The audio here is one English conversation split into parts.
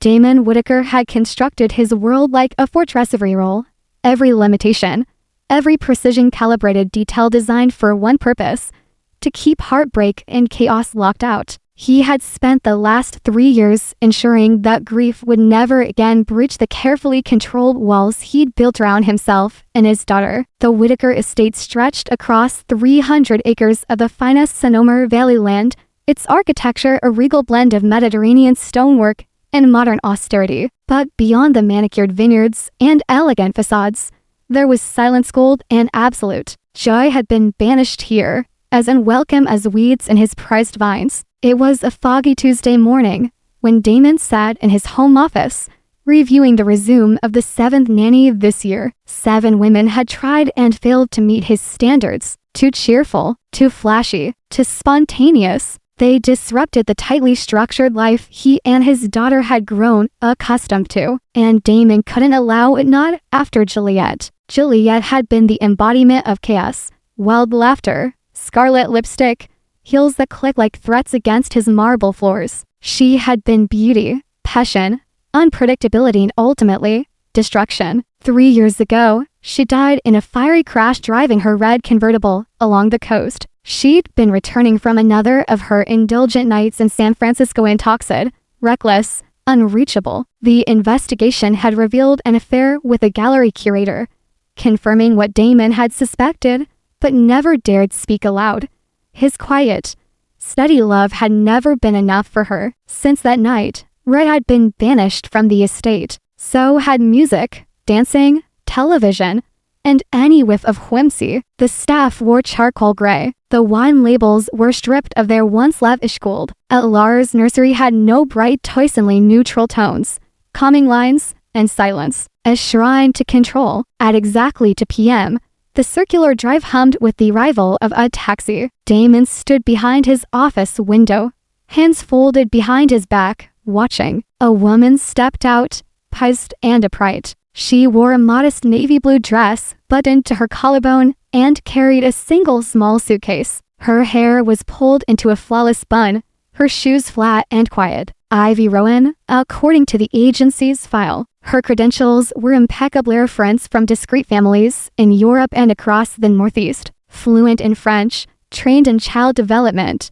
Damon Whitaker had constructed his world like a fortress of reroll. Every limitation, every precision-calibrated detail designed for one purpose: to keep heartbreak and chaos locked out. He had spent the last 3 years ensuring that grief would never again breach the carefully controlled walls he'd built around himself and his daughter. The Whitaker estate stretched across 300 acres of the finest Sonoma Valley land, its architecture a regal blend of Mediterranean stonework and modern austerity. But beyond the manicured vineyards and elegant facades, there was silence, gold, and absolute joy had been banished here, as unwelcome as weeds in his prized vines. It was a foggy Tuesday morning when Damon sat in his home office, reviewing the resume of the 7th nanny this year. 7 women had tried and failed to meet his standards. Too cheerful, too flashy, too spontaneous. They disrupted the tightly structured life he and his daughter had grown accustomed to, and Damon couldn't allow it. Not after Juliet. Juliet had been the embodiment of chaos, wild laughter, scarlet lipstick, heels that clicked like threats against his marble floors. She had been beauty, passion, unpredictability, and ultimately, destruction. 3 years ago, she died in a fiery crash driving her red convertible along the coast. She'd been returning from another of her indulgent nights in San Francisco, intoxicated, reckless, unreachable. The investigation had revealed an affair with a gallery curator, confirming what Damon had suspected, but never dared speak aloud. His quiet, steady love had never been enough for her. Since that night, Red had been banished from the estate. So had music, dancing, television, and any whiff of whimsy. The staff wore charcoal gray. The wine labels were stripped of their once lavish gold. At Lara's nursery had no bright, toysonly neutral tones, calming lines, and silence. A shrine to control. At exactly 2 p.m., the circular drive hummed with the arrival of a taxi. Damon stood behind his office window, hands folded behind his back, watching. A woman stepped out, poised and upright. She wore a modest navy blue dress buttoned to her collarbone and carried a single small suitcase. Her hair was pulled into a flawless bun, her shoes flat and quiet. Ivy Rowan, according to the agency's file. Her credentials were impeccable, reference from discreet families in Europe and across the Northeast, fluent in French, trained in child development,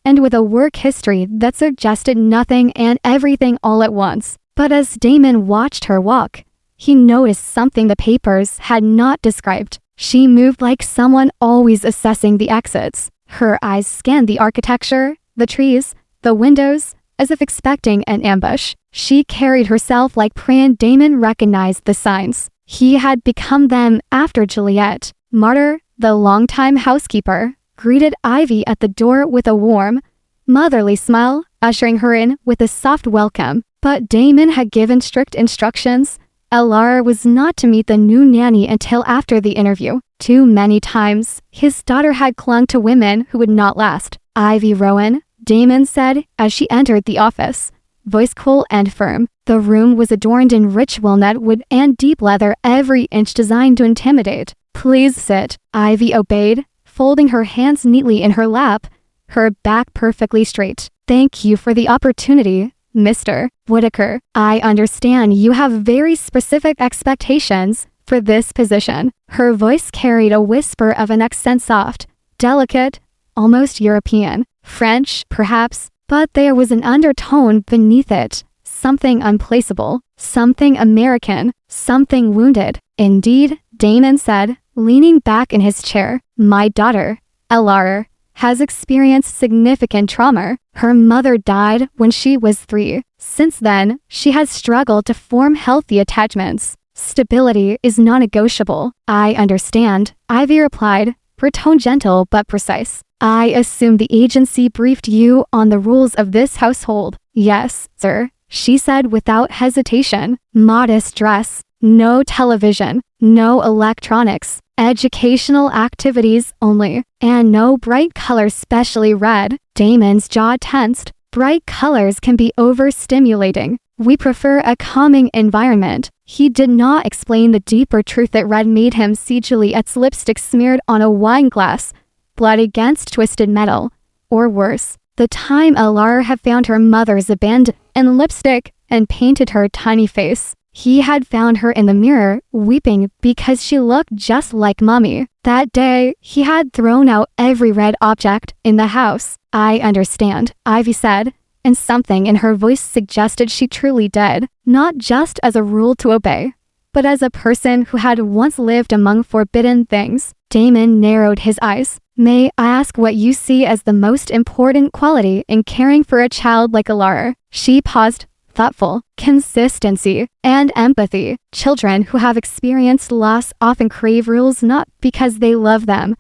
and with a work history that suggested nothing and everything all at once. But as Damon watched her walk, he noticed something the papers had not described. She moved like someone always assessing the exits. Her eyes scanned the architecture, the trees, the windows, as if expecting an ambush. She carried herself like prey, and Damon recognized the signs. He had become them after Juliet. Martyr, the longtime housekeeper, greeted Ivy at the door with a warm, motherly smile, ushering her in with a soft welcome. But Damon had given strict instructions. Lara was not to meet the new nanny until after the interview. Too many times, his daughter had clung to women who would not last. Ivy Rowan, Damon said as she entered the office, voice cool and firm. The room was adorned in rich walnut wood and deep leather, every inch designed to intimidate. Please sit. Ivy obeyed, folding her hands neatly in her lap, her back perfectly straight. Thank you for the opportunity, Mr. Whitaker. I understand you have very specific expectations for this position. Her voice carried a whisper of an accent, soft, delicate, almost European. French, perhaps, but there was an undertone beneath it, something unplaceable, something American, something wounded. Indeed, Damon said, leaning back in his chair. My daughter, Lara, has experienced significant trauma. Her mother died when she was 3. Since then, she has struggled to form healthy attachments. Stability is non-negotiable. I understand, Ivy replied, her tone gentle but precise. I assume the agency briefed you on the rules of this household. Yes, sir, she said without hesitation. Modest dress, no television, no electronics, educational activities only, and no bright colors, especially red. Damon's jaw tensed. Bright colors can be overstimulating. We prefer a calming environment. He did not explain the deeper truth that red made him see Juliet's lipstick smeared on a wine glass, blood against twisted metal, or worse, The time Alara had found her mother's abandoned lipstick and painted her tiny face. He had found her in the mirror, weeping because she looked just like Mommy. That day, he had thrown out every red object in the house. I understand, Ivy said, and something in her voice suggested she truly did, not just as a rule to obey, but as a person who had once lived among forbidden things. Damon narrowed his eyes. May I ask what you see as the most important quality in caring for a child like Alara? She paused, thoughtful. Consistency and empathy. Children who have experienced loss often crave rules not because they love them,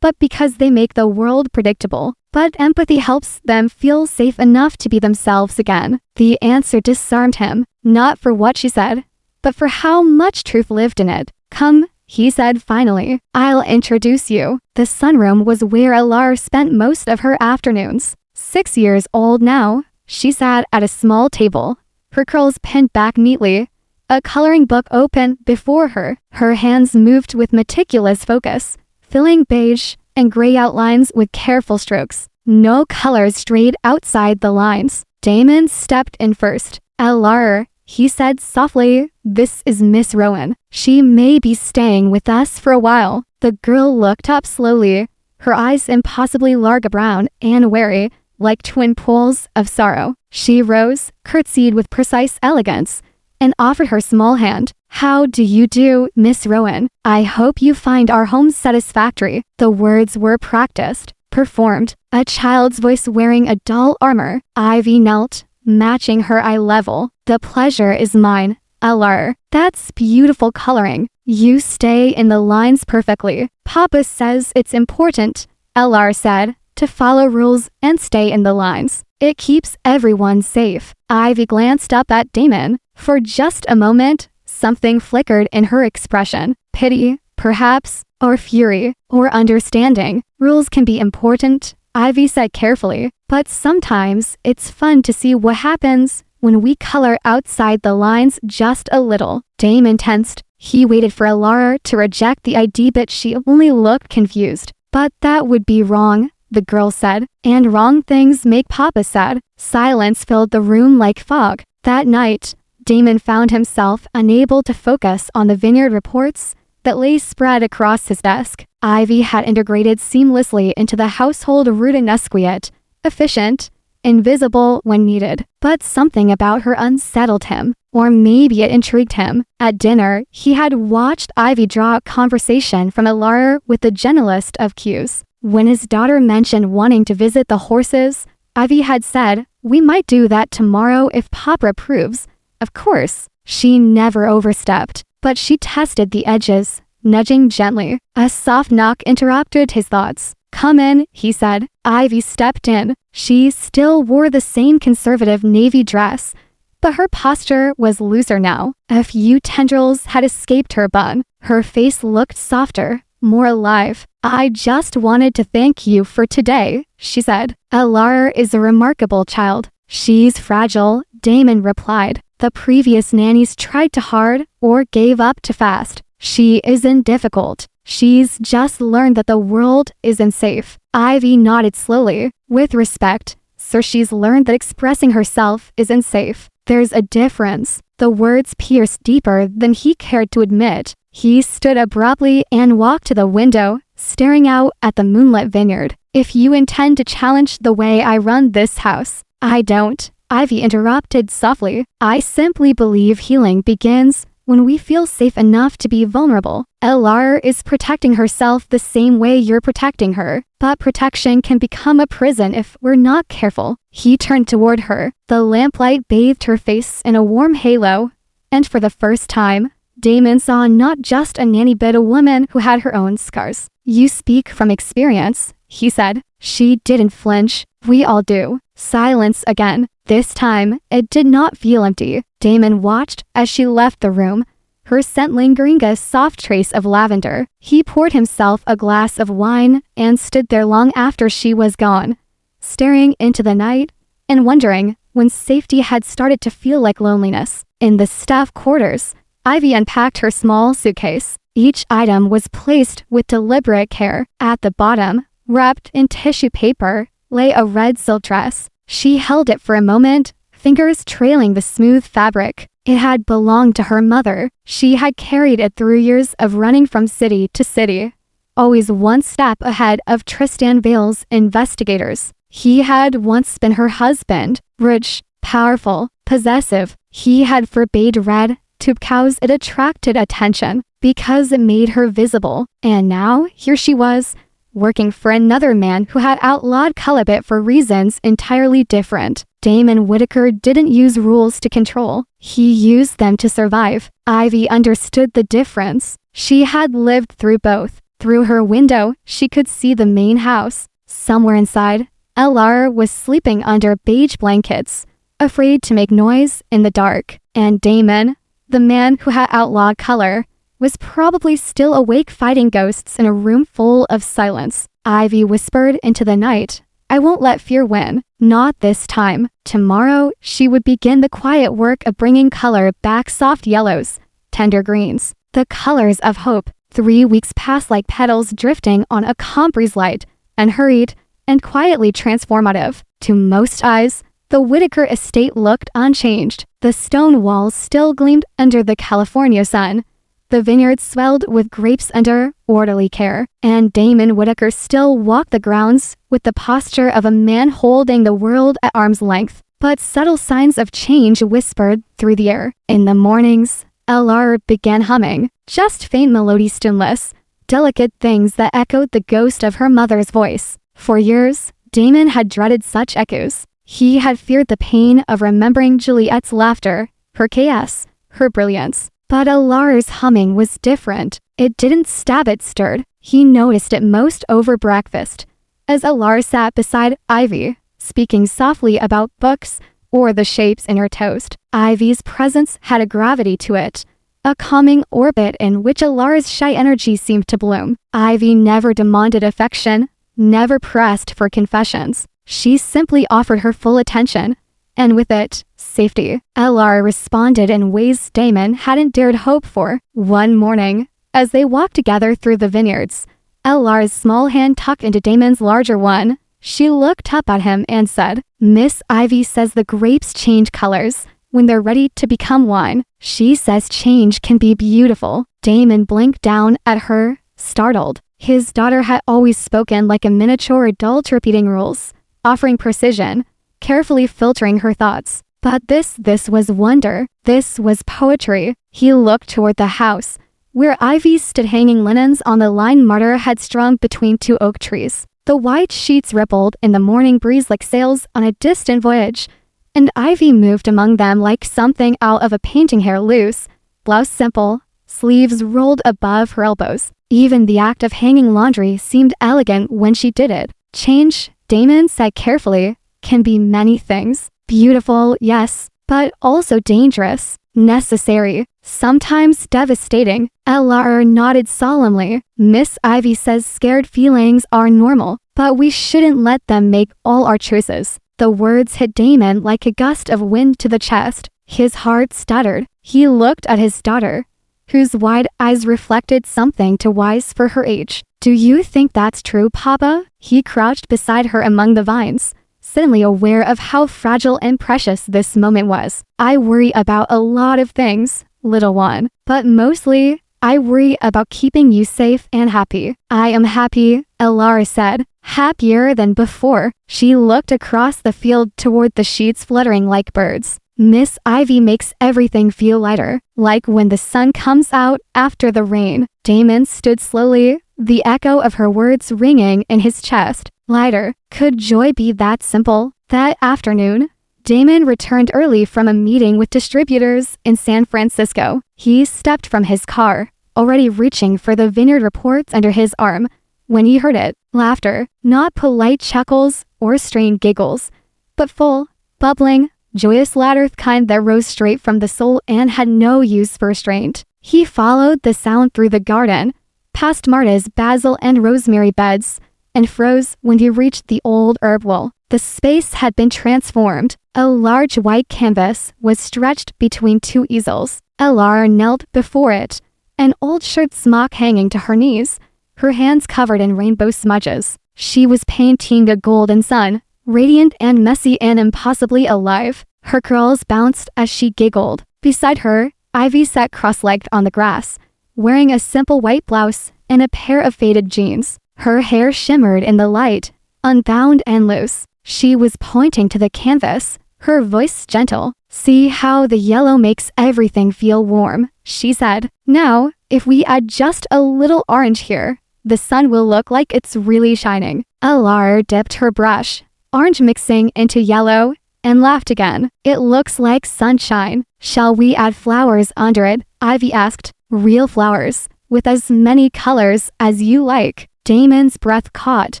but because they make the world predictable. But empathy helps them feel safe enough to be themselves again. The answer disarmed him, not for what she said, but for how much truth lived in it. Come, he said finally. I'll introduce you. The sunroom was where Alara spent most of her afternoons. 6 years old now, she sat at a small table, her curls pinned back neatly, a coloring book open before her. Her hands moved with meticulous focus, filling beige and gray outlines with careful strokes. No colors strayed outside the lines. Damon stepped in first. Alara, he said softly, this is Miss Rowan. She may be staying with us for a while. The girl looked up slowly, her eyes impossibly large brown and wary, like twin pools of sorrow. She rose, curtsied with precise elegance, and offered her small hand. How do you do, Miss Rowan? I hope you find our home satisfactory. The words were practiced, performed, a child's voice wearing a doll armor. Ivy knelt, matching her eye level. The pleasure is mine, Alara. That's beautiful coloring. You stay in the lines perfectly. Papa says it's important, Alara said, to follow rules and stay in the lines. It keeps everyone safe. Ivy glanced up at Damon. For just a moment, something flickered in her expression. Pity, perhaps, or fury, or understanding. Rules can be important, Ivy said carefully, but sometimes it's fun to see what happens when we color outside the lines just a little. Damon tensed. He waited for Alara to reject the idea, but she only looked confused. But that would be wrong, the girl said, and wrong things make Papa sad. Silence filled the room like fog. That night, Damon found himself unable to focus on the vineyard reports that lay spread across his desk. Ivy had integrated seamlessly into the household routinesque, efficient, invisible when needed. But something about her unsettled him, or maybe it intrigued him. At dinner, he had watched Ivy draw a conversation from Alara with the gentlest of cues. When his daughter mentioned wanting to visit the horses, Ivy had said, "We might do that tomorrow if Papa approves." Of course, she never overstepped, but she tested the edges, nudging gently. A soft knock interrupted his thoughts. "Come in," he said. Ivy stepped in. She still wore the same conservative navy dress, but her posture was looser now. A few tendrils had escaped her bun. Her face looked softer, more alive. "I just wanted to thank you for today," she said. "Alara is a remarkable child." "She's fragile," Damon replied. "The previous nannies tried too hard or gave up too fast. She isn't difficult. She's just learned that the world isn't safe." Ivy nodded slowly. "With respect, sir, she's learned that expressing herself isn't safe. There's a difference." The words pierced deeper than he cared to admit. He stood abruptly and walked to the window, staring out at the moonlit vineyard. "If you intend to challenge the way I run this house, I don't," Ivy interrupted softly. "I simply believe healing begins when we feel safe enough to be vulnerable. Alara is protecting herself the same way you're protecting her, but protection can become a prison if we're not careful." He turned toward her. The lamplight bathed her face in a warm halo, and for the first time, Damon saw not just a nanny but a woman who had her own scars. "You speak from experience," he said. She didn't flinch. "We all do." Silence again. This time, it did not feel empty. Damon watched as she left the room, her scent lingering a soft trace of lavender. He poured himself a glass of wine and stood there long after she was gone, staring into the night and wondering when safety had started to feel like loneliness. In the staff quarters, Ivy unpacked her small suitcase. Each item was placed with deliberate care. At the bottom, wrapped in tissue paper, lay a red silk dress. She held it for a moment, fingers trailing the smooth fabric. It had belonged to her mother. She had carried it through years of running from city to city, always one step ahead of Tristan Vale's investigators. He had once been her husband, rich, powerful, possessive. He had forbade red to because it attracted attention, because it made her visible. And now, here she was, working for another man who had outlawed celibate for reasons entirely different. Damon Whitaker didn't use rules to control. He used them to survive. Ivy understood the difference. She had lived through both. Through her window, she could see the main house. Somewhere inside, LR was sleeping under beige blankets, afraid to make noise in the dark. And Damon, the man who had outlawed color, was probably still awake fighting ghosts in a room full of silence. Ivy whispered into the night, "I won't let fear win. Not this time." Tomorrow, she would begin the quiet work of bringing color back, soft yellows, tender greens, the colors of hope. 3 weeks passed like petals drifting on a calm breeze, light and hurried and quietly transformative. To most eyes, the Whitaker estate looked unchanged. The stone walls still gleamed under the California sun. The vineyards swelled with grapes under orderly care, and Damon Whitaker still walked the grounds with the posture of a man holding the world at arm's length. But subtle signs of change whispered through the air. In the mornings, LR began humming, just faint melodies, tuneless, delicate things that echoed the ghost of her mother's voice. For years, Damon had dreaded such echoes. He had feared the pain of remembering Juliet's laughter, her chaos, her brilliance. But LR's humming was different. It didn't stab, it stirred. He noticed it most over breakfast, as LR sat beside Ivy, speaking softly about books or the shapes in her toast. Ivy's presence had a gravity to it, a calming orbit in which LR's shy energy seemed to bloom. Ivy never demanded affection, never pressed for confessions. She simply offered her full attention, and with it, safety. LR responded in ways Damon hadn't dared hope for. One morning, as they walked together through the vineyards, LR's small hand tucked into Damon's larger one, she looked up at him and said, "Miss Ivy says the grapes change colors when they're ready to become wine. She says change can be beautiful." Damon blinked down at her, startled. His daughter had always spoken like a miniature adult, repeating rules, offering precision, carefully filtering her thoughts. But this was wonder. This was poetry. He looked toward the house, where Ivy stood hanging linens on the line Martyr had strung between 2 oak trees. The white sheets rippled in the morning breeze like sails on a distant voyage, and Ivy moved among them like something out of a painting, hair loose, blouse simple, sleeves rolled above her elbows. Even the act of hanging laundry seemed elegant when she did it. Change, Damon said carefully, can be many things. Beautiful, yes, but also dangerous, necessary, sometimes devastating. LR nodded solemnly. Miss Ivy says scared feelings are normal, but we shouldn't let them make all our choices. The words hit Damon like a gust of wind to the chest. His heart stuttered. He looked at his daughter, whose wide eyes reflected something too wise for her age. "Do you think that's true, Papa?" He crouched beside her among the vines, suddenly aware of how fragile and precious this moment was. "I worry about a lot of things, little one, but mostly, I worry about keeping you safe and happy." "I am happy," LR said, happier than before. She looked across the field toward the sheets fluttering like birds. "Miss Ivy makes everything feel lighter, like when the sun comes out after the rain." Damon stood slowly, the echo of her words ringing in his chest. Lighter. Could joy be that simple? That afternoon, Damon returned early from a meeting with distributors in San Francisco. He stepped from his car, already reaching for the vineyard reports under his arm, when he heard it. Laughter, not polite chuckles or strained giggles, but full, bubbling, joyous laughter, kind that rose straight from the soul and had no use for restraint. He followed the sound through the garden, past Marta's basil and rosemary beds, and froze when he reached the old herb wall. The space had been transformed. A large white canvas was stretched between 2 easels. LR knelt before it, an old shirt smock hanging to her knees, her hands covered in rainbow smudges. She was painting a golden sun, radiant and messy and impossibly alive. Her curls bounced as she giggled. Beside her, Ivy sat cross-legged on the grass, wearing a simple white blouse and a pair of faded jeans. Her hair shimmered in the light, unbound and loose. She was pointing to the canvas, her voice gentle. "See how the yellow makes everything feel warm," she said. "Now, if we add just a little orange here, the sun will look like it's really shining." Alar dipped her brush, orange mixing into yellow, and laughed again. "It looks like sunshine. Shall we add flowers under it?" Ivy asked. "Real flowers, with as many colors as you like." Damon's breath caught.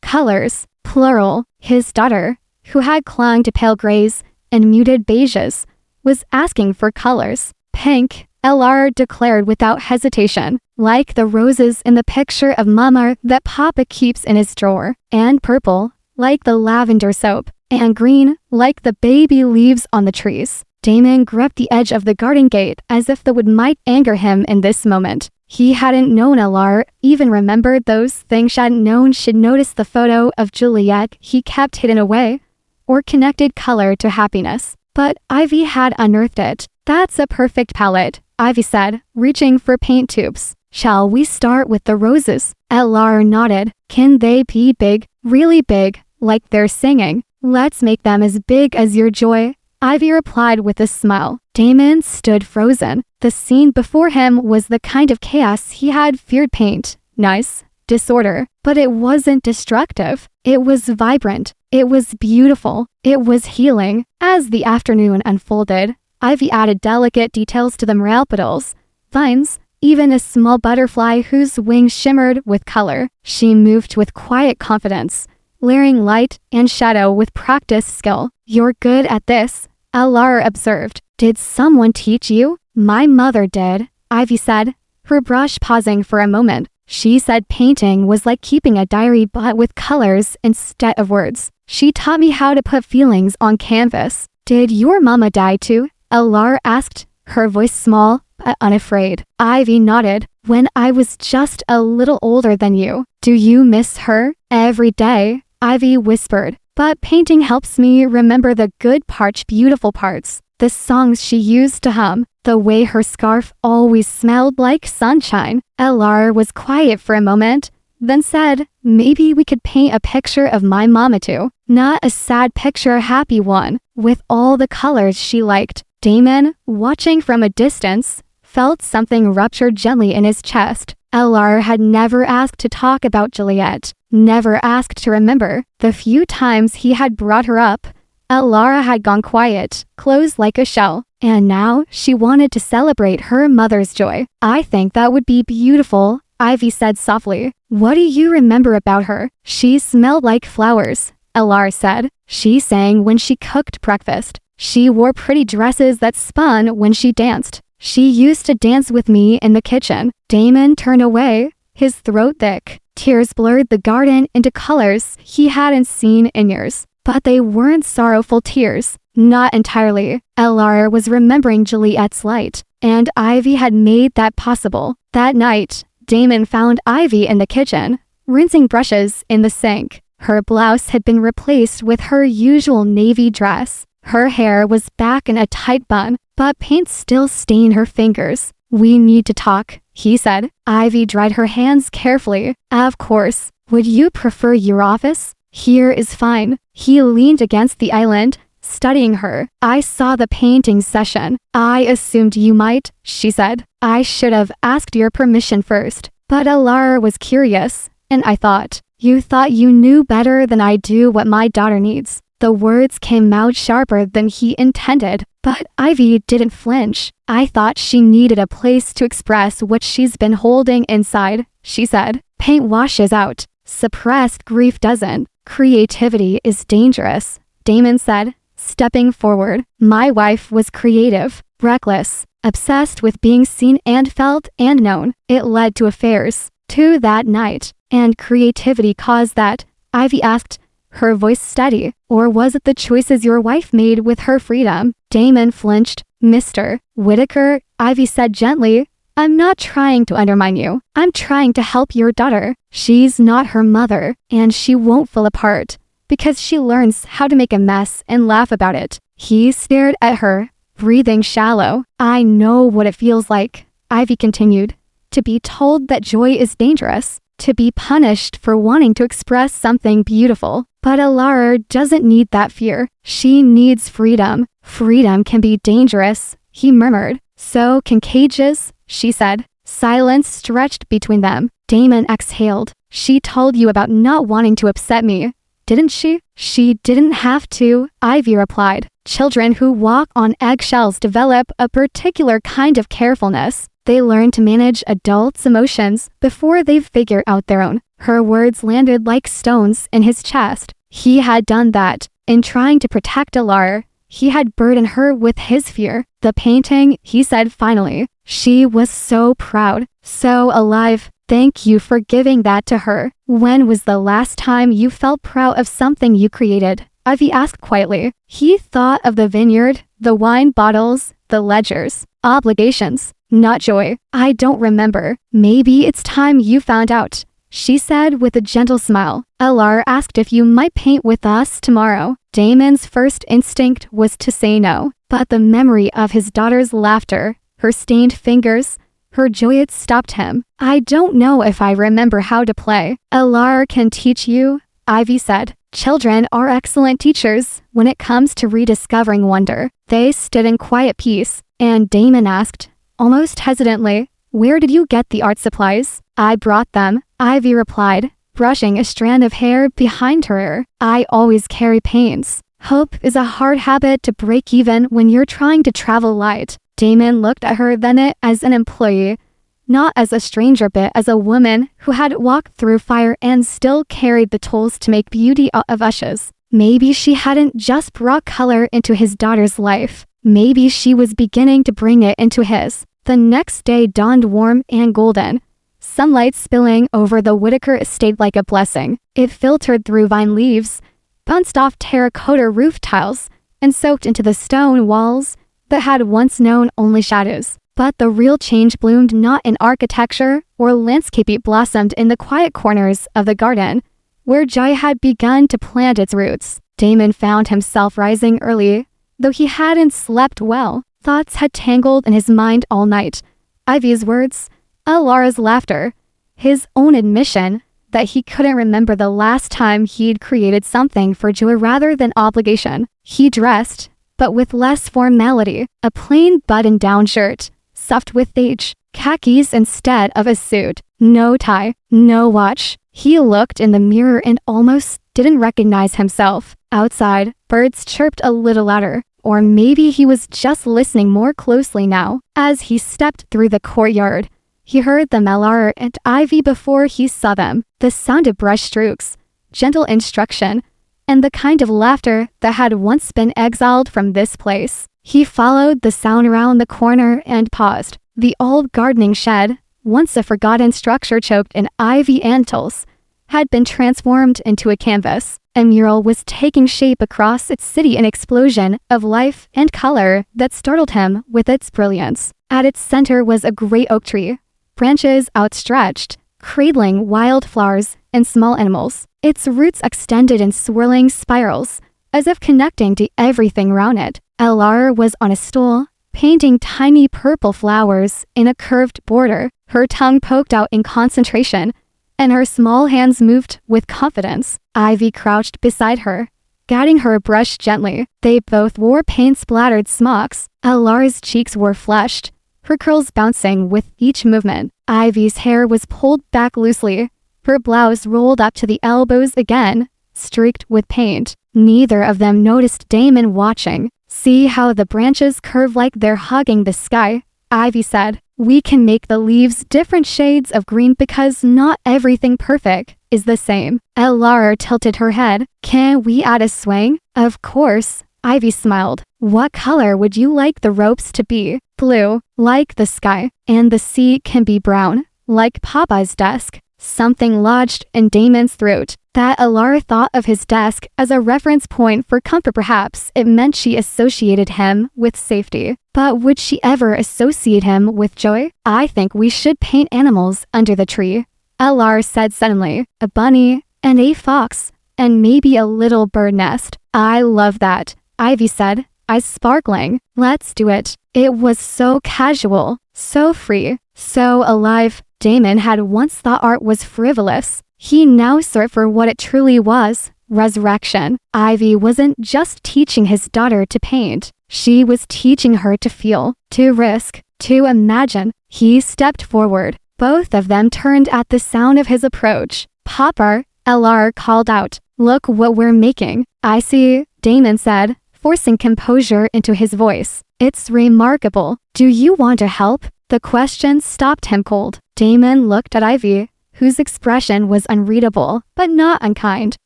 Colors, plural. His daughter, who had clung to pale grays and muted beiges, was asking for colors. "Pink," Alar declared without hesitation, "like the roses in the picture of Mama that Papa keeps in his drawer. And purple, like the lavender soap. And green, like the baby leaves on the trees." Damon gripped the edge of the garden gate as if the wood might anger him in this moment. He hadn't known Alar even remembered those things she hadn't known she'd noticed the photo of Juliet he kept hidden away, or connected color to happiness. But Ivy had unearthed it. "That's a perfect palette," Ivy said, reaching for paint tubes. "Shall we start with the roses?" Alar nodded. "Can they be big, really big, like they're singing?" "Let's make them as big as your joy," Ivy replied with a smile. Damon stood frozen. The scene before him was the kind of chaos he had feared. Paint, nice, disorder, but it wasn't destructive. It was vibrant. It was beautiful. It was healing. As the afternoon unfolded, Ivy added delicate details to the morel petals, vines, even a small butterfly whose wings shimmered with color. She moved with quiet confidence, layering light and shadow with practiced skill. "You're good at this," Alar observed. "Did someone teach you?" "My mother did," Ivy said, her brush pausing for a moment. "She said painting was like keeping a diary but with colors instead of words. She taught me how to put feelings on canvas." "Did your mama die too?" Alar asked, her voice small but unafraid. Ivy nodded. "When I was just a little older than you." "Do you miss her?" "Every day," Ivy whispered. "But painting helps me remember the good parts, beautiful parts. The songs she used to hum, the way her scarf always smelled like sunshine." Alar was quiet for a moment, then said, "Maybe we could paint a picture of my mama too. Not a sad picture, a happy one, with all the colors she liked." Damon, watching from a distance, felt something rupture gently in his chest. Alar had never asked to talk about Juliet, never asked to remember. The few times he had brought her up, Alara had gone quiet, closed like a shell, and now she wanted to celebrate her mother's joy. "I think that would be beautiful," Ivy said softly. "What do you remember about her?" "She smelled like flowers," Alar said. "She sang when she cooked breakfast. She wore pretty dresses that spun when she danced. She used to dance with me in the kitchen." Damon turned away, his throat thick. Tears blurred the garden into colors he hadn't seen in years. But they weren't sorrowful tears. Not entirely. Alar was remembering Juliet's light, and Ivy had made that possible. That night, Damon found Ivy in the kitchen, rinsing brushes in the sink. Her blouse had been replaced with her usual navy dress. Her hair was back in a tight bun, but paint still stained her fingers. "We need to talk," he said. Ivy dried her hands carefully. "Of course. Would you prefer your office?" "Here is fine." He leaned against the island, studying her. "I saw the painting session. I assumed you might," she said. "I should have asked your permission first. But Alara was curious, and I thought, you thought you knew better than I do what my daughter needs." The words came out sharper than he intended, but Ivy didn't flinch. "I thought she needed a place to express what she's been holding inside," she said. "Paint washes out. Suppressed grief doesn't. Creativity is dangerous," Damon said, stepping forward. "My wife was creative, reckless, obsessed with being seen and felt and known. It led to affairs, to that night. And creativity caused that?" Ivy asked, her voice steady. "Or was it the choices your wife made with her freedom?" Damon flinched. "Mr. Whitaker," Ivy said gently, I'm not trying to undermine you. I'm trying to help your daughter. She's not her mother, and she won't fall apart because she learns how to make a mess and laugh about it. He stared at her, breathing shallow. I know what it feels like, Ivy continued, to be told that joy is dangerous, to be punished for wanting to express something beautiful. But Alara doesn't need that fear. She needs freedom. Freedom can be dangerous, he murmured. So can cages, she said. Silence stretched between them. Damon exhaled. She told you about not wanting to upset me, didn't she? She didn't have to, Ivy replied. Children who walk on eggshells develop a particular kind of carefulness. They learn to manage adults' emotions before they figure out their own. Her words landed like stones in his chest. He had done that. In trying to protect Alara, he had burdened her with his fear. The painting, he said finally. She was so proud, so alive. Thank you for giving that to her. When was the last time you felt proud of something you created? Ivy asked quietly. He thought of the vineyard, the wine bottles, the ledgers. Obligations, not joy. I don't remember. Maybe it's time you found out, she said with a gentle smile. Alara asked if you might paint with us tomorrow. Damon's first instinct was to say no, but the memory of his daughter's laughter, her stained fingers, her joy stopped him. I don't know if I remember how to play. Alara can teach you, Ivy said. Children are excellent teachers when it comes to rediscovering wonder. They stood in quiet peace, and Damon asked, almost hesitantly, where did you get the art supplies? I brought them, Ivy replied, brushing a strand of hair behind her ear. I always carry paints. Hope is a hard habit to break even when you're trying to travel light. Damon looked at her then as an employee, not as a stranger but as a woman who had walked through fire and still carried the tools to make beauty out of ashes. Maybe she hadn't just brought color into his daughter's life. Maybe she was beginning to bring it into his. The next day dawned warm and golden, sunlight spilling over the Whitaker estate like a blessing. It filtered through vine leaves, bounced off terracotta roof tiles, and soaked into the stone walls that had once known only shadows. But the real change bloomed not in architecture or landscape. It blossomed in the quiet corners of the garden, where joy had begun to plant its roots. Damon found himself rising early, though he hadn't slept well. Thoughts had tangled in his mind all night. Ivy's words, Alara's laughter, his own admission that he couldn't remember the last time he'd created something for joy rather than obligation. He dressed, but with less formality, a plain button-down shirt, stuffed with age, khakis instead of a suit, no tie, no watch. He looked in the mirror and almost didn't recognize himself. Outside, birds chirped a little louder, or maybe he was just listening more closely now. As he stepped through the courtyard, he heard the Alara and Ivy before he saw them, the sound of brush strokes, gentle instruction, and the kind of laughter that had once been exiled from this place. He followed the sound around the corner and paused. The old gardening shed, once a forgotten structure choked in ivy antles, had been transformed into a canvas. A mural was taking shape across its city, an explosion of life and color that startled him with its brilliance. At its center was a great oak tree, branches outstretched, cradling wildflowers and small animals. Its roots extended in swirling spirals, as if connecting to everything around it. Alara was on a stool, painting tiny purple flowers in a curved border. Her tongue poked out in concentration, and her small hands moved with confidence. Ivy crouched beside her, guiding her brush gently. They both wore paint-splattered smocks. Alara's cheeks were flushed, her curls bouncing with each movement. Ivy's hair was pulled back loosely, her blouse rolled up to the elbows again, streaked with paint. Neither of them noticed Damon watching. See how the branches curve like they're hugging the sky, Ivy said. We can make the leaves different shades of green because not everything perfect is the same. Alara tilted her head. Can we add a swing? Of course, Ivy smiled. What color would you like the ropes to be? Blue, like the sky, and the sea can be brown, like Papa's desk. something lodged in Damon's throat. That Alara thought of his desk as a reference point for comfort. Perhaps it meant she associated him with safety. But would she ever associate him with joy? I think we should paint animals under the tree, Alara said suddenly. A bunny, and a fox, and maybe a little bird nest. I love that, Ivy said, eyes sparkling. Let's do it. It was so casual, so free, so alive. Damon had once thought art was frivolous. He now saw it for what it truly was, resurrection. Ivy wasn't just teaching his daughter to paint. She was teaching her to feel, to risk, to imagine. He stepped forward. Both of them turned at the sound of his approach. Papa, Alara called out. Look what we're making. I see, Damon said, forcing composure into his voice. It's remarkable. Do you want to help? The question stopped him cold. Damon looked at Ivy, whose expression was unreadable, but not unkind.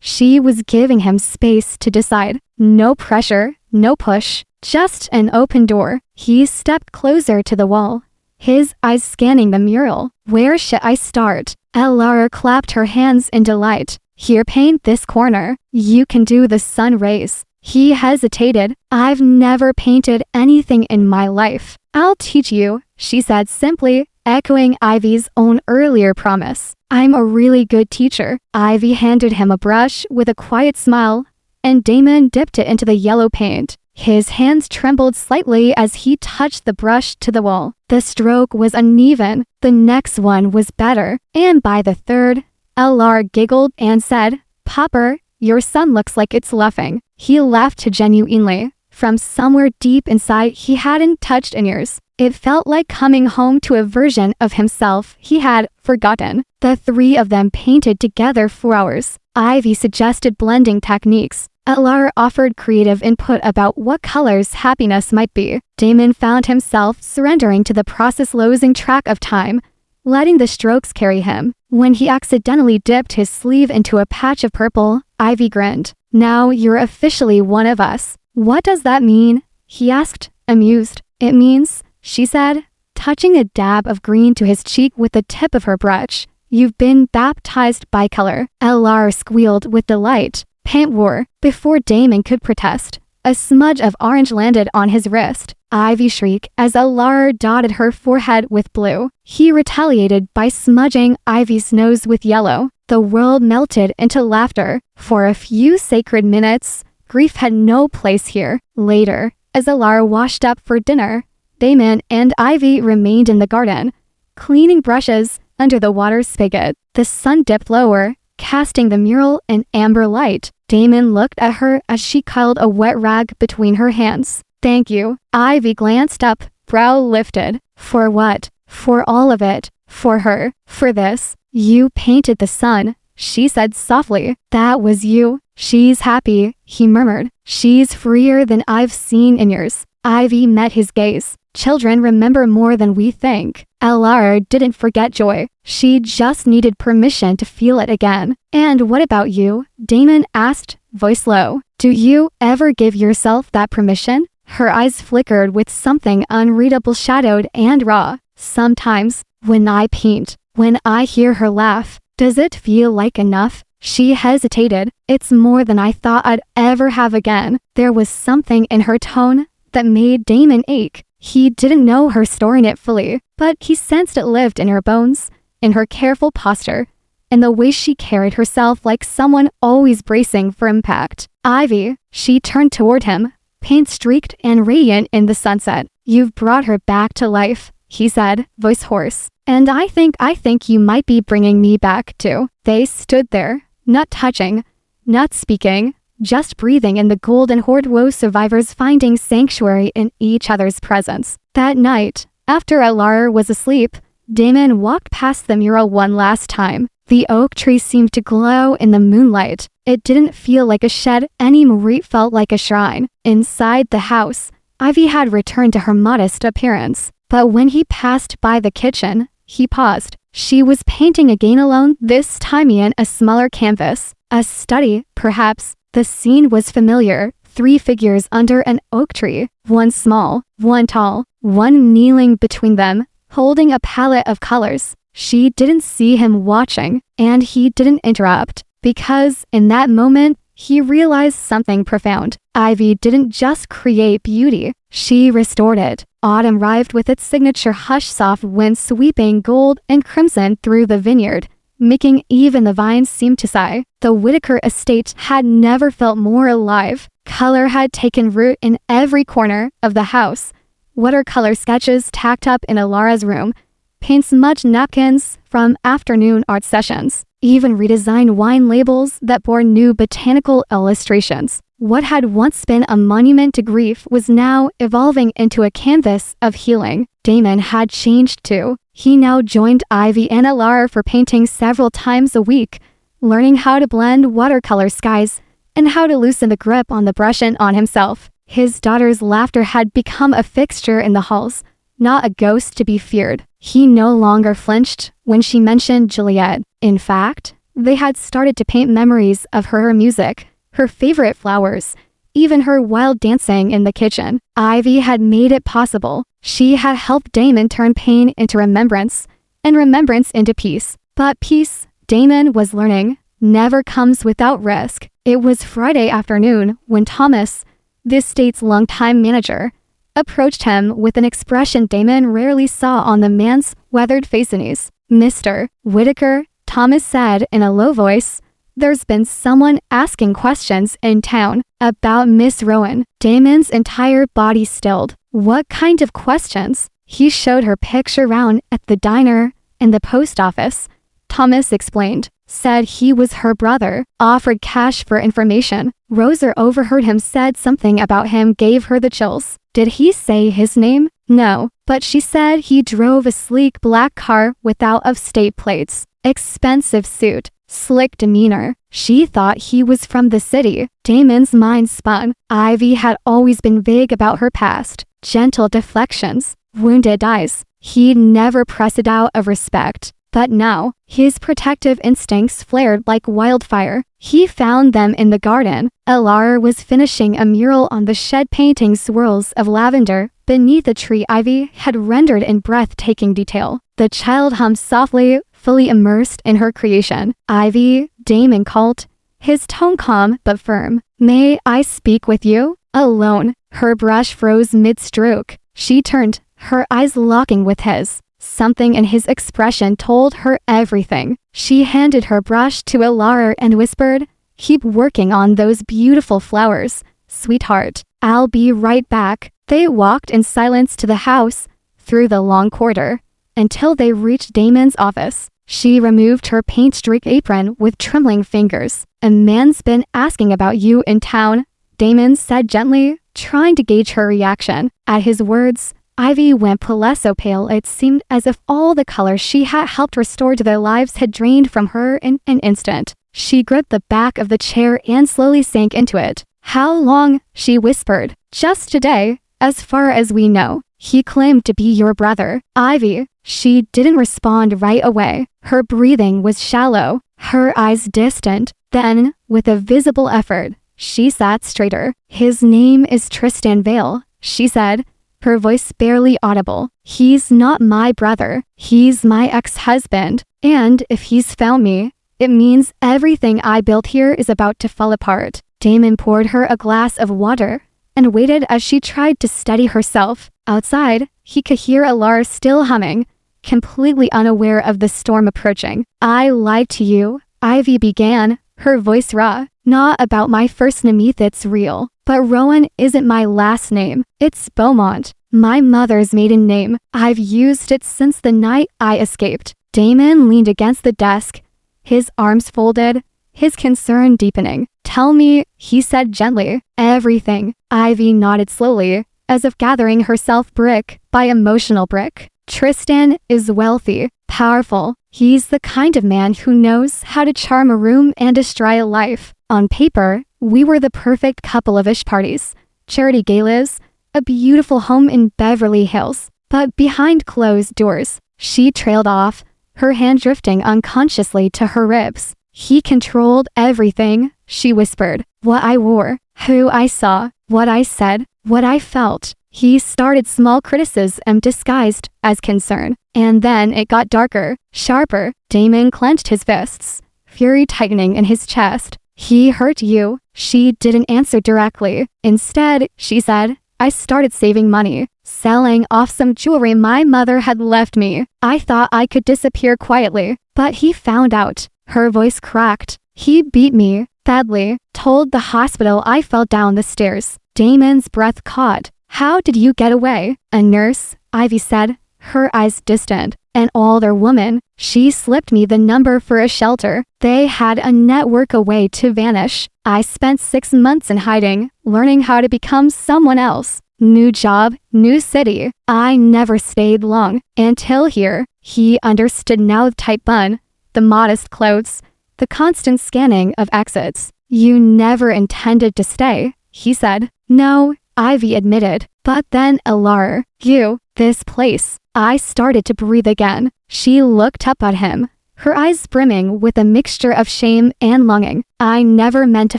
She was giving him space to decide. No pressure, no push, just an open door. He stepped closer to the wall, his eyes scanning the mural. Where should I start? Alara clapped her hands in delight. Here, paint this corner. You can do the sun rays. He hesitated. I've never painted anything in my life. I'll teach you, she said simply, echoing Ivy's own earlier promise. I'm a really good teacher. Ivy handed him a brush with a quiet smile, and Damon dipped it into the yellow paint. His hands trembled slightly as he touched the brush to the wall. The stroke was uneven. The next one was better, and by the third, Alara giggled and said, Papa, your son looks like it's laughing. He laughed genuinely. From somewhere deep inside he hadn't touched in years. It felt like coming home to a version of himself he had forgotten. The three of them painted together for hours. Ivy suggested blending techniques. Alara offered creative input about what colors happiness might be. Damon found himself surrendering to the process, losing track of time, letting the strokes carry him. When he accidentally dipped his sleeve into a patch of purple, Ivy grinned. Now you're officially one of us. What does that mean? He asked, amused. It means, she said, touching a dab of green to his cheek with the tip of her brush, you've been baptized by color. Alara squealed with delight. Paint war. Before Damon could protest, a smudge of orange landed on his wrist. Ivy shrieked as Alara dotted her forehead with blue. He retaliated by smudging Ivy's nose with yellow. The world melted into laughter. For a few sacred minutes, grief had no place here. Later, as Alara washed up for dinner, Damon and Ivy remained in the garden, cleaning brushes under the water spigot. The sun dipped lower, casting the mural in amber light. Damon looked at her as she cuddled a wet rag between her hands. Thank you. Ivy glanced up, brow lifted. For what? For all of it. For her. For this. You painted the sun, she said softly. That was you. She's happy, he murmured. She's freer than I've seen in years. Ivy met his gaze. Children remember more than we think. Alara didn't forget joy. She just needed permission to feel it again. And what about you? Damon asked, voice low. Do you ever give yourself that permission? Her eyes flickered with something unreadable, shadowed and raw. Sometimes, when I paint, when I hear her laugh, does it feel like enough? She hesitated. It's more than I thought I'd ever have again. There was something in her tone that made Damon ache. He didn't know her story it fully, but he sensed it lived in her bones, in her careful posture, in the way she carried herself like someone always bracing for impact. Ivy, she turned toward him, paint streaked and radiant in the sunset. You've brought her back to life, he said, voice hoarse. And I think you might be bringing me back too. They stood there, not touching, not speaking, just breathing in the golden horde, woe survivors finding sanctuary in each other's presence. That night, after Alara was asleep, Damon walked past the mural one last time. The oak tree seemed to glow in the moonlight. It didn't feel like a shed anymore, it felt like a shrine. Inside the house, Ivy had returned to her modest appearance. But when he passed by the kitchen, he paused. She was painting again alone, this time in a smaller canvas. A study, perhaps. The scene was familiar. 3 figures under an oak tree. One small, one tall, one kneeling between them, holding a palette of colors. She didn't see him watching, and he didn't interrupt, because in that moment, he realized something profound. Ivy didn't just create beauty, she restored it. Autumn arrived with its signature hush, soft wind sweeping gold and crimson through the vineyard, making even the vines seem to sigh. The Whitaker estate had never felt more alive. Color had taken root in every corner of the house. Watercolor sketches tacked up in Alara's room, paint smudged napkins from afternoon art sessions, even redesigned wine labels that bore new botanical illustrations. What had once been a monument to grief was now evolving into a canvas of healing. Damon had changed too. He now joined Ivy and Alara for painting several times a week, learning how to blend watercolor skies and how to loosen the grip on the brush and on himself. His daughter's laughter had become a fixture in the halls, not a ghost to be feared. He no longer flinched when she mentioned Juliet. In fact, they had started to paint memories of her music, her favorite flowers, even her wild dancing in the kitchen. Ivy had made it possible. She had helped Damon turn pain into remembrance, and remembrance into peace. But peace, Damon was learning, never comes without risk. It was Friday afternoon when Thomas, the estate's longtime manager, approached him with an expression Damon rarely saw on the man's weathered face. "Mr. Whitaker," Thomas said in a low voice, "there's been someone asking questions in town about Miss Rowan." Damon's entire body stilled. What kind of questions? He showed her picture round at the diner and the post office. Thomas explained, said he was her brother, offered cash for information. Rosa overheard him, said something about him, gave her the chills. Did he say his name? No, but she said he drove a sleek black car without of-state plates, expensive suit, slick demeanor. She thought he was from the city. Damon's mind spun. Ivy had always been vague about her past, gentle deflections, wounded eyes. He'd never pressed it out of respect. But now, his protective instincts flared like wildfire. He found them in the garden. Alara was finishing a mural on the shed, painting swirls of lavender beneath a tree Ivy had rendered in breathtaking detail. The child hummed softly, fully immersed in her creation. "Ivy," Damon called, his tone calm but firm. "May I speak with you?" Alone. Her brush froze mid-stroke. She turned, her eyes locking with his. Something in his expression told her everything. She handed her brush to Alara and whispered, "Keep working on those beautiful flowers, sweetheart. I'll be right back." They walked in silence to the house, through the long corridor, until they reached Damon's office. She removed her paint-streaked apron with trembling fingers. "A man's been asking about you in town," Damon said gently, trying to gauge her reaction. At his words, Ivy went so pale it seemed as if all the color she had helped restore to their lives had drained from her in an instant. She gripped the back of the chair and slowly sank into it. "How long?" she whispered. "Just today, as far as we know. He claimed to be your brother." "Ivy." She didn't respond right away. Her breathing was shallow, her eyes distant. Then, with a visible effort, she sat straighter. "His name is Tristan Vale," she said, her voice barely audible. "He's not my brother. He's my ex-husband. And if he's found me, it means everything I built here is about to fall apart." Damon poured her a glass of water and waited as she tried to steady herself. Outside, he could hear Alara still humming, completely unaware of the storm approaching. "I lied to you," Ivy began, her voice raw. "Not about my first name, it's real. But Rowan isn't my last name. It's Beaumont, my mother's maiden name. I've used it since the night I escaped." Damon leaned against the desk, his arms folded, his concern deepening. "Tell me," he said gently. "Everything." Ivy nodded slowly, as if gathering herself brick by emotional brick. "Tristan is wealthy, powerful. He's the kind of man who knows how to charm a room and destroy a life. On paper, we were the perfect couple of ish parties, charity galas, a beautiful home in Beverly Hills. But behind closed doors, she trailed off, her hand drifting unconsciously to her ribs. "He controlled everything," she whispered. "What I wore, who I saw, what I said, what I felt. He started small criticism disguised as concern. And then it got darker, sharper. Damon clenched his fists, fury tightening in his chest. He hurt you. She didn't answer directly. Instead, she said, I started saving money, selling off some jewelry my mother had left me. I thought I could disappear quietly, but he found out. Her voice cracked. He beat me, badly, told the hospital I fell down the stairs. Damon's breath caught. How did you get away? A nurse, Ivy said, her eyes distant. An older woman. She slipped me the number for a shelter. They had a network a way to vanish. I spent 6 months in hiding, learning how to become someone else. New job, new city. I never stayed long. Until here. He understood now. Tight bun, the modest clothes, the constant scanning of exits. You never intended to stay, he said. No, Ivy admitted. But then Alar, you, this place. I started to breathe again. She looked up at him, her eyes brimming with a mixture of shame and longing. I never meant to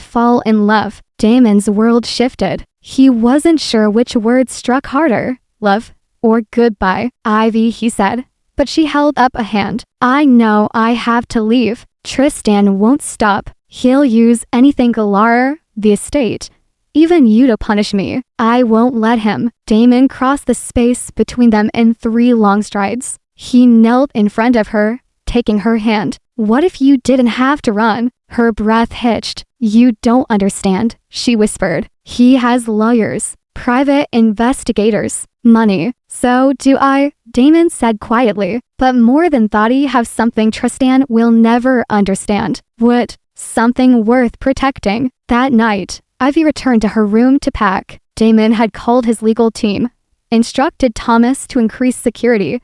fall in love. Damon's world shifted. He wasn't sure which words struck harder, love or goodbye. Ivy, he said, but she held up a hand. I know I have to leave. Tristan won't stop. He'll use anything, Alar, the estate, even you, to punish me. I won't let him. Damon crossed the space between them in 3 long strides. He knelt in front of her, taking her hand. What if you didn't have to run? Her breath hitched. You don't understand, she whispered. He has lawyers, private investigators, money. So do I, Damon said quietly. But more than thought, he have something Tristan will never understand. What? Something worth protecting. That night, Ivy returned to her room to pack. Damon had called his legal team, instructed Thomas to increase security,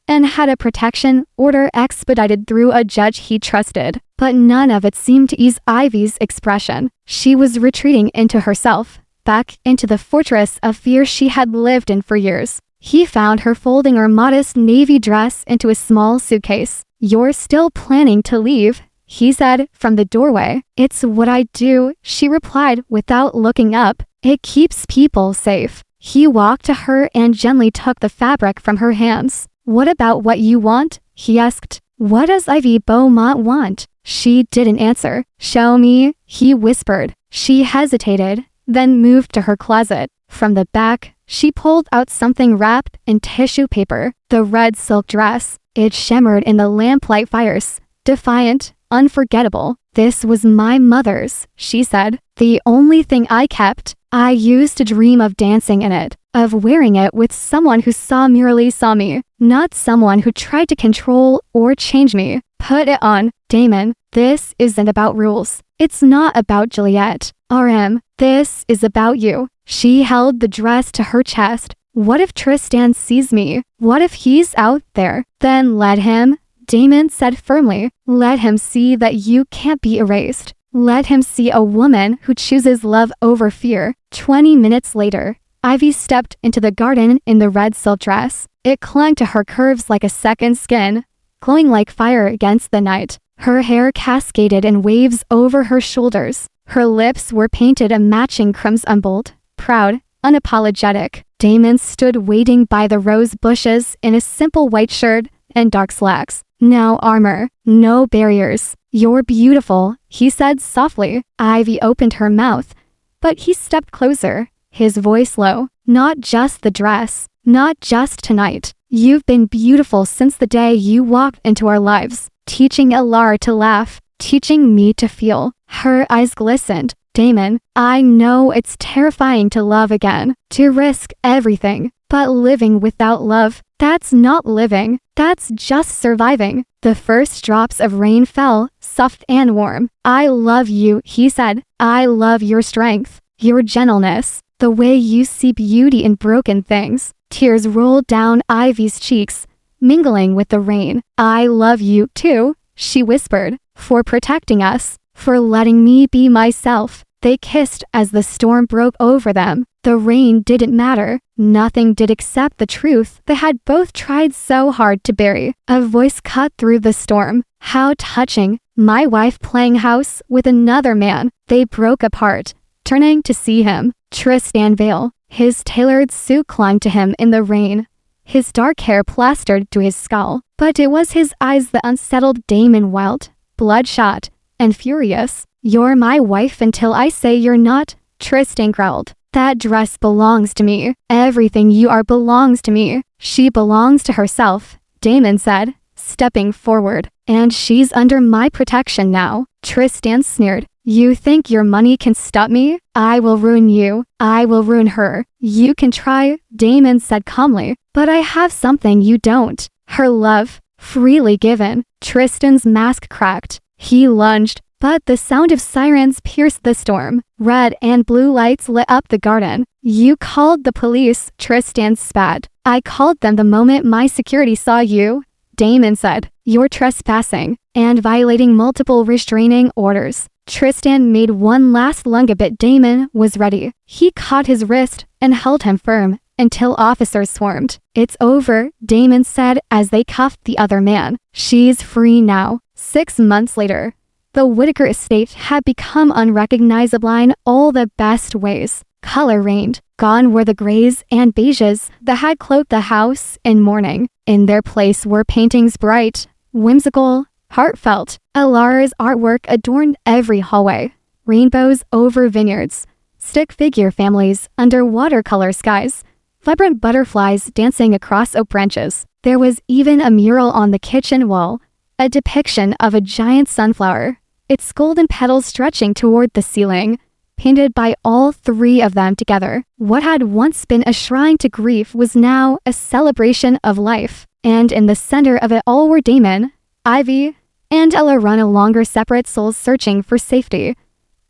and had a protection order expedited through a judge he trusted. But none of it seemed to ease Ivy's expression. She was retreating into herself, back into the fortress of fear she had lived in for years. He found her folding her modest navy dress into a small suitcase. You're still planning to leave? He said from the doorway. It's what I do, she replied without looking up. It keeps people safe. He walked to her and gently took the fabric from her hands. What about what you want? He asked. What does Ivy Beaumont want? She didn't answer. Show me, he whispered. She hesitated, then moved to her closet. From the back, she pulled out something wrapped in tissue paper. The red silk dress. It shimmered in the lamplight fires. Defiant, unforgettable. This was my mother's, she said. The only thing I kept. I used to dream of dancing in it, of wearing it with someone who merely saw me, not someone who tried to control or change me. Put it on, Damon. This isn't about rules. It's not about Juliet. RM. This is about you. She held the dress to her chest. What if Tristan sees me? What if he's out there? Then let him. Damon said firmly. Let him see that you can't be erased. Let him see a woman who chooses love over fear. 20 minutes later, Ivy stepped into the garden in the red silk dress. It clung to her curves like a second skin, glowing like fire against the night. Her hair cascaded in waves over her shoulders. Her lips were painted a matching crimson bold, proud, unapologetic. Damon stood waiting by the rose bushes in a simple white shirt and dark slacks. No armor, no barriers. You're beautiful, he said softly. Ivy opened her mouth, but he stepped closer, his voice low. Not just the dress, not just tonight. You've been beautiful since the day you walked into our lives, teaching Alar to laugh, teaching me to feel. Her eyes glistened. Damon, I know it's terrifying to love again, to risk everything, but living without love, that's not living, that's just surviving. The first drops of rain fell, soft and warm. I love you, he said. I love your strength, your gentleness, the way you see beauty in broken things. Tears rolled down Ivy's cheeks, mingling with the rain. I love you too, she whispered, for protecting us, for letting me be myself. They kissed as the storm broke over them. The rain didn't matter. Nothing did except the truth they had both tried so hard to bury. A voice cut through the storm. How touching. My wife playing house with another man. They broke apart, turning to see him. Tristan Vale. His tailored suit climbed to him in the rain, his dark hair plastered to his skull. But it was his eyes that unsettled Damon Wild, bloodshot and furious. "You're my wife until I say you're not," Tristan growled. "That dress belongs to me. Everything you are belongs to me." "She belongs to herself," Damon said, stepping forward. "And she's under my protection now," Tristan sneered. "You think your money can stop me? I will ruin you. I will ruin her." "You can try," Damon said calmly, "but I have something you don't. Her love, freely given." Tristan's mask cracked. He lunged, but the sound of sirens pierced the storm. Red and blue lights lit up the garden. "You called the police," Tristan spat. "I called them the moment my security saw you," Damon said. "You're trespassing and violating multiple restraining orders." Tristan made one last lunge, but Damon was ready. He caught his wrist and held him firm until officers swarmed. "It's over," Damon said as they cuffed the other man. "She's free now." 6 months later, the Whitaker estate had become unrecognizable in all the best ways. Color reigned. Gone were the grays and beiges that had cloaked the house in mourning. In their place were paintings bright, whimsical, heartfelt. Alara's artwork adorned every hallway. Rainbows over vineyards, stick figure families under watercolor skies, vibrant butterflies dancing across oak branches. There was even a mural on the kitchen wall, a depiction of a giant sunflower, its golden petals stretching toward the ceiling, painted by all three of them together. What had once been a shrine to grief was now a celebration of life. And in the center of it all were Damon, Ivy, and Alara, no longer separate souls searching for safety,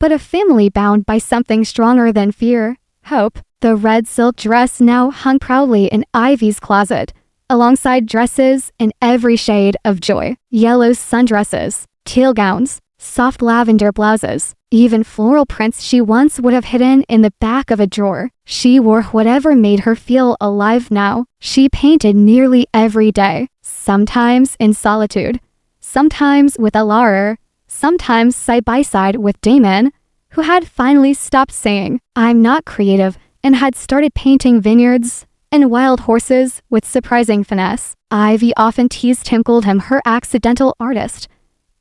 but a family bound by something stronger than fear, hope. The red silk dress now hung proudly in Ivy's closet, alongside dresses in every shade of joy. Yellow sundresses, teal gowns, soft lavender blouses, even floral prints she once would have hidden in the back of a drawer. She wore whatever made her feel alive now. She painted nearly every day, sometimes in solitude, sometimes with Alara, sometimes side by side with Damon, who had finally stopped saying, "I'm not creative," and had started painting vineyards and wild horses with surprising finesse. Ivy often teased him, called him her accidental artist,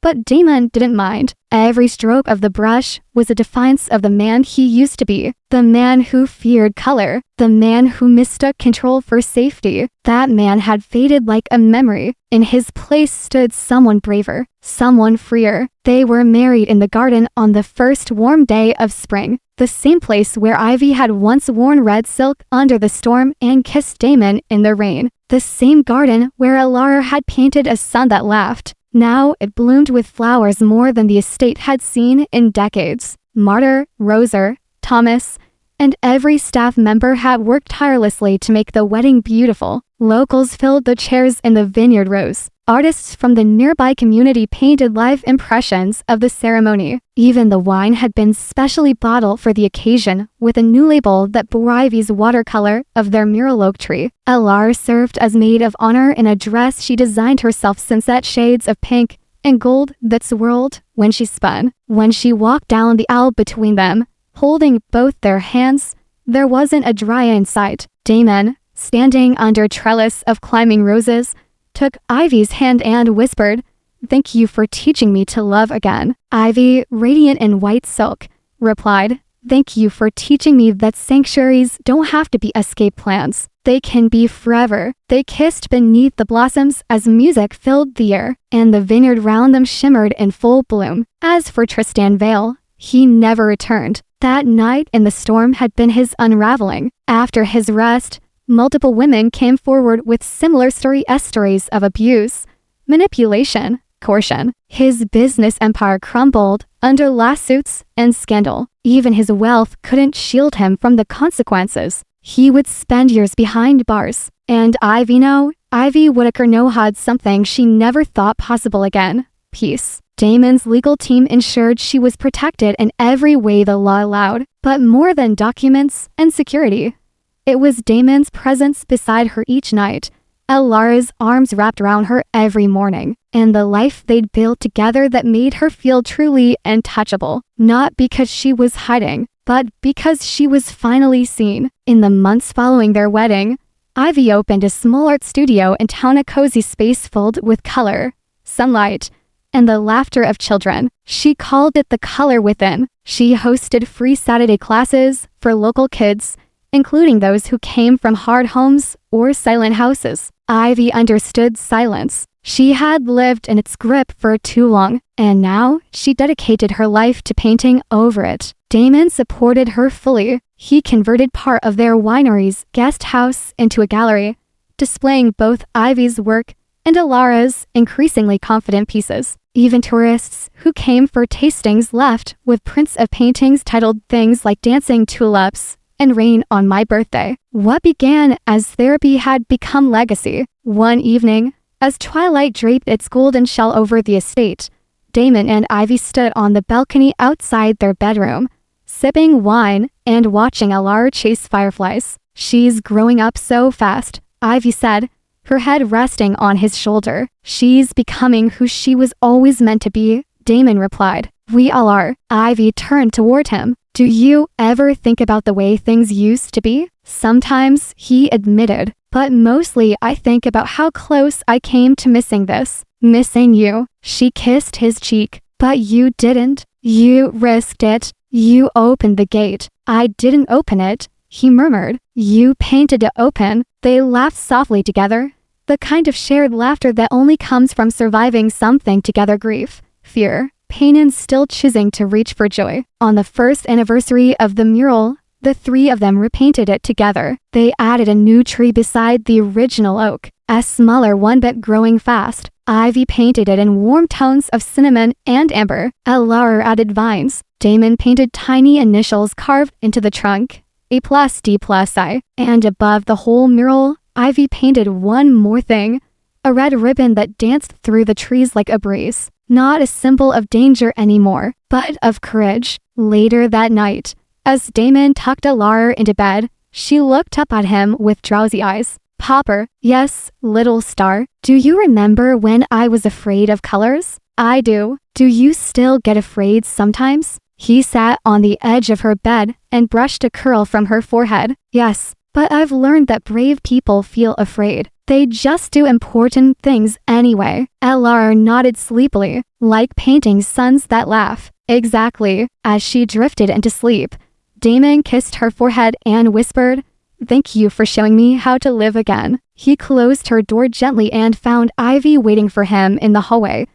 but Damon didn't mind. Every stroke of the brush was a defiance of the man he used to be, the man who feared color, the man who mistook control for safety. That man had faded like a memory. In his place stood someone braver, someone freer. They were married in the garden on the first warm day of spring, the same place where Ivy had once worn red silk under the storm and kissed Damon in the rain, the same garden where Alara had painted a sun that laughed. Now it bloomed with flowers more than the estate had seen in decades. Martyr, Roser, Thomas, and every staff member had worked tirelessly to make the wedding beautiful. Locals filled the chairs in the vineyard rows. Artists from the nearby community painted live impressions of the ceremony. Even the wine had been specially bottled for the occasion, with a new label that bore Ivy's watercolor of their mural oak tree. Alara served as maid of honor in a dress she designed herself, sunset shades of pink and gold that swirled when she spun. When she walked down the aisle between them, holding both their hands, there wasn't a dry eye in sight. Damon, standing under a trellis of climbing roses, took Ivy's hand and whispered, "Thank you for teaching me to love again." Ivy, radiant in white silk, replied, "Thank you for teaching me that sanctuaries don't have to be escape plans. They can be forever." They kissed beneath the blossoms as music filled the air, and the vineyard round them shimmered in full bloom. As for Tristan Vale, he never returned. That night in the storm had been his unraveling. After his rest, multiple women came forward with similar stories of abuse, manipulation, coercion. His business empire crumbled under lawsuits and scandal. Even his wealth couldn't shield him from the consequences. He would spend years behind bars. And Ivy Whitaker had something she never thought possible again: peace. Damon's legal team ensured she was protected in every way the law allowed, but more than documents and security, it was Damon's presence beside her each night, Alara's arms wrapped around her every morning, and the life they'd built together that made her feel truly untouchable. Not because she was hiding, but because she was finally seen. In the months following their wedding, Ivy opened a small art studio in town, a cozy space filled with color, sunlight, and the laughter of children. She called it the Color Within. She hosted free Saturday classes for local kids, including those who came from hard homes or silent houses. Ivy understood silence. She had lived in its grip for too long, and now she dedicated her life to painting over it. Damon supported her fully. He converted part of their winery's guest house into a gallery, displaying both Ivy's work and Alara's increasingly confident pieces. Even tourists who came for tastings left with prints of paintings titled things like Dancing Tulips and Rain on My Birthday. What began as therapy had become legacy. One evening, as twilight draped its golden shell over the estate, Damon and Ivy stood on the balcony outside their bedroom, sipping wine and watching Alara chase fireflies. "She's growing up so fast," Ivy said, her head resting on his shoulder. "She's becoming who she was always meant to be," Damon replied. "We all are." Ivy turned toward him. "Do you ever think about the way things used to be?" "Sometimes," he admitted, "but mostly I think about how close I came to missing this. Missing you." She kissed his cheek. "But you didn't. You risked it. You opened the gate." "I didn't open it," he murmured. "You painted it open." They laughed softly together, the kind of shared laughter that only comes from surviving something together: grief, fear, pain, and still choosing to reach for joy. On the first anniversary of the mural, the three of them repainted it together. They added a new tree beside the original oak, a smaller one but growing fast. Ivy painted it in warm tones of cinnamon and amber. Alara added vines. Damon painted tiny initials carved into the trunk, A+D+I. And above the whole mural, Ivy painted one more thing, a red ribbon that danced through the trees like a breeze. Not a symbol of danger anymore, but of courage. Later that night, as Damon tucked Alara into bed, she looked up at him with drowsy eyes. "Popper." "Yes, little star. Do you remember when I was afraid of colors?" "I do." "Do you still get afraid sometimes?" He sat on the edge of her bed and brushed a curl from her forehead. "Yes, but I've learned that brave people feel afraid. They just do important things anyway." Alara nodded sleepily, like painting suns that laugh. "Exactly." As she drifted into sleep, Damon kissed her forehead and whispered, "Thank you for showing me how to live again." He closed her door gently and found Ivy waiting for him in the hallway,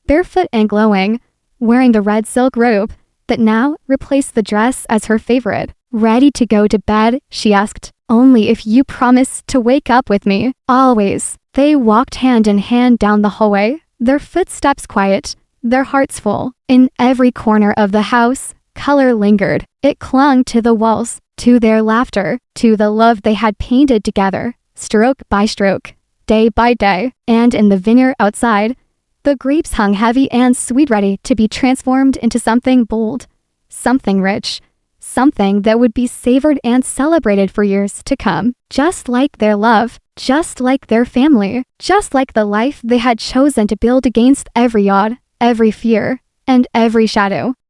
barefoot and glowing, wearing the red silk robe that now replaced the dress as her favorite. "Ready to go to bed?" she asked. "Only if you promise to wake up with me." "Always." They walked hand in hand down the hallway, their footsteps quiet, their hearts full. In every corner of the house, color lingered. It clung to the walls, to their laughter, to the love they had painted together, stroke by stroke, day by day. And in the vineyard outside, the grapes hung heavy and sweet, ready to be transformed into something bold, something rich, something that would be savored and celebrated for years to come. Just like their love, just like their family, just like the life they had chosen to build against every odd, every fear, and every shadow.